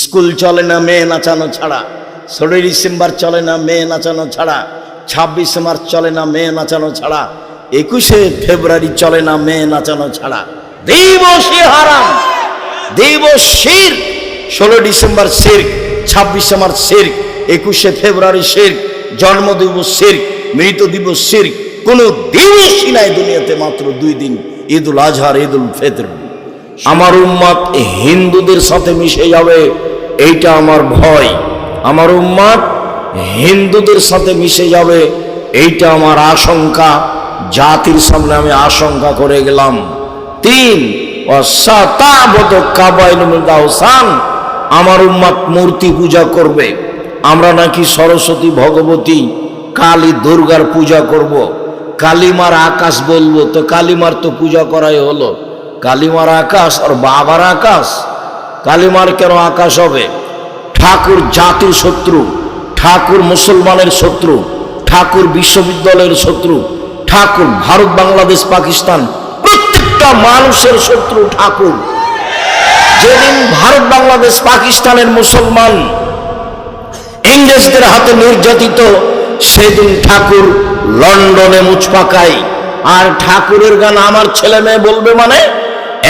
School চলে না মেয়ে নাচানো ছাড়া, 16 ডিসেম্বর চলে না মেয়ে নাচানো ছাড়া, 26 মার্চ চলে না মেয়ে নাচানো ছাড়া, 21শে ফেব্রুয়ারি চলে না মেয়ে নাচানো ছাড়া। দিবসই হারাম, দিবস শিরক। 16 ডিসেম্বর শিরক, 26 মার্চ শিরক, 21শে ফেব্রুয়ারি শিরক, জন্মদিবস শিরক, মৃত দিবস শিরক। কোনো দিবসই নাই দুনিয়াতে, মাত্র 2 দিন, ঈদুল আজহার, ঈদুল ফিতর। আমার উম্মত হিন্দুদের সাথে মিশে যাবে, এইটা আমার ভয়। আমার উম্মত হিন্দুদের সাথে মিশে যাবে, এইটা আমার আশঙ্কা। জাতির সামনে আমি আশঙ্কা করে গেলাম। 3, আমার উম্মত মূর্তি পূজা করবে। আমরা নাকি সরস্বতী, ভগবতী, কালী, দুর্গার পূজা করব। কালিমার আকাশ বলবো, তো কালিমার তো পূজা করাই হলো। কালিমার আকাশ আর বাবার আকাশ, কালিমার কেন আকাশ হবে? ঠাকুর জাতির শত্রু, ঠাকুর মুসলমানের শত্রু, ঠাকুর বিশ্ববিদ্যালয়ের শত্রু, ঠাকুর ভারত, বাংলাদেশ, পাকিস্তান, প্রত্যেকটা মানুষের শত্রু ঠাকুর। যেদিন ভারত, বাংলাদেশ, পাকিস্তানের মুসলমান ইংরেজদের হাতে নির্যাতিত, সেদিন ঠাকুর লন্ডনে মুচ পাকায়। আর ঠাকুরের গান আমার ছেলে মেয়ে বলবে মানে?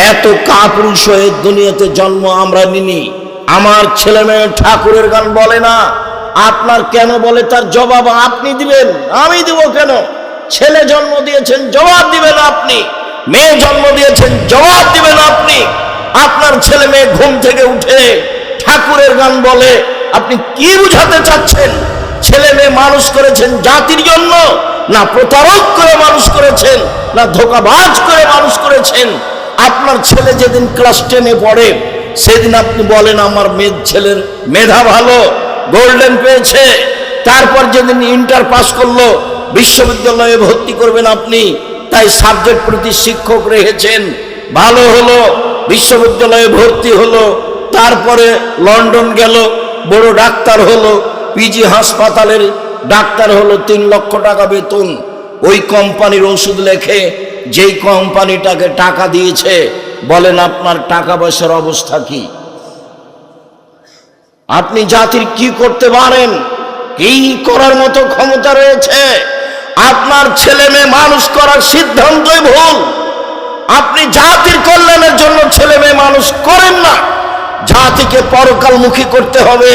এত কাপুরুষ হয়ে দুনিয়াতে জন্ম আমরা নিনি। আমার ছেলে মেয়ে ঠাকুরের গান বলে না। আপনার কেন বলে তার জবাব আপনি দিবেন, আমি দিব কেন? ছেলে জন্ম দিয়েছেন, জবাব দিবেন আপনি। মেয়ে জন্ম দিয়েছেন, জবাব দিবেন আপনি। আপনার ছেলে মেয়ে ঘুম থেকে উঠে ঠাকুরের গান বলে, আপনি কি বুঝাতে চাচ্ছেন? ছেলে মেয়ে মানুষ করেছেন জাতির জন্য, না প্রতারক করে মানুষ করেছেন, না ধোঁকাবাজ করে মানুষ করেছেন? আপনার ছেলে যেদিন ক্লাস 10-এ পড়ে, সেদিন আপনি বলেন আমার ছেলের মেধা ভালো, গোল্ডেন পেয়েছে। তারপর যেদিন ইন্টার পাস করলো, বিশ্ববিদ্যালয়ে ভর্তি করবেন আপনি, তাই সাবজেক্ট প্রতি শিক্ষক রেখেছেন, ভালো হলো, বিশ্ববিদ্যালয়ে ভর্তি হলো। তারপরে লন্ডন গেল, বড় ডাক্তার হলো, পিজি হাসপাতালের ডাক্তার হলো, 3 লক্ষ টাকা বেতন। ওই কোম্পানির ওষুধ লেখে, যেই কোম্পানিটাকে টাকা দিয়েছে, বলেন আপনার টাকা পয়সার অবস্থা কি? আপনি জাতির কি করতে পারেন? কি করার মতো ক্ষমতা রয়েছে? আপনার ছেলে মেয়ে মানুষ করার সিদ্ধান্তই ভুল। আপনি জাতির কল্যাণের জন্য ছেলে মেয়ে মানুষ করেন না, জাতিকে পরকালমুখী করতে হবে,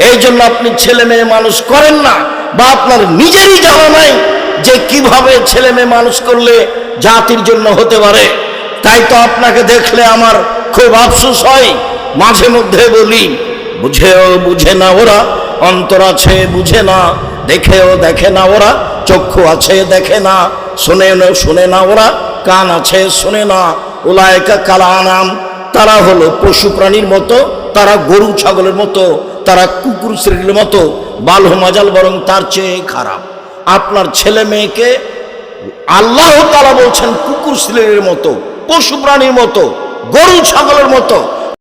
এই জন্য আপনি ছেলে মেয়ে মানুষ করেন না। বা আপনার নিজেরই জানা নাই যে কিভাবে ছেলে মেয়ে মানুষ করলে জাতির জন্য হতে পারে। তাই তো আপনাকে দেখলে আমার খুব আফসোস হয়, মাঝে মধ্যে বলি, বুঝেও বুঝে না ওরা, অন্তর আছে বুঝে না, দেখেও দেখে না ওরা, চক্ষু আছে দেখে না, শোনে না ওরা, কান আছে শোনে না। উলায়েকা কাল আনাম, তারা হলো পশু প্রাণীর মতো, তারা গরু ছাগলের মতো, তারা কুকুর শ্রেণীর মতো, বালহ মাজাল বরং তার চেয়ে খারাপ। আপনার ছেলে মেয়েকে আল্লাহ তাআলা বলছেন কুকুর শ্রেণীর মতো, পশু প্রাণীর মতো, গরু ছাগলের মতো।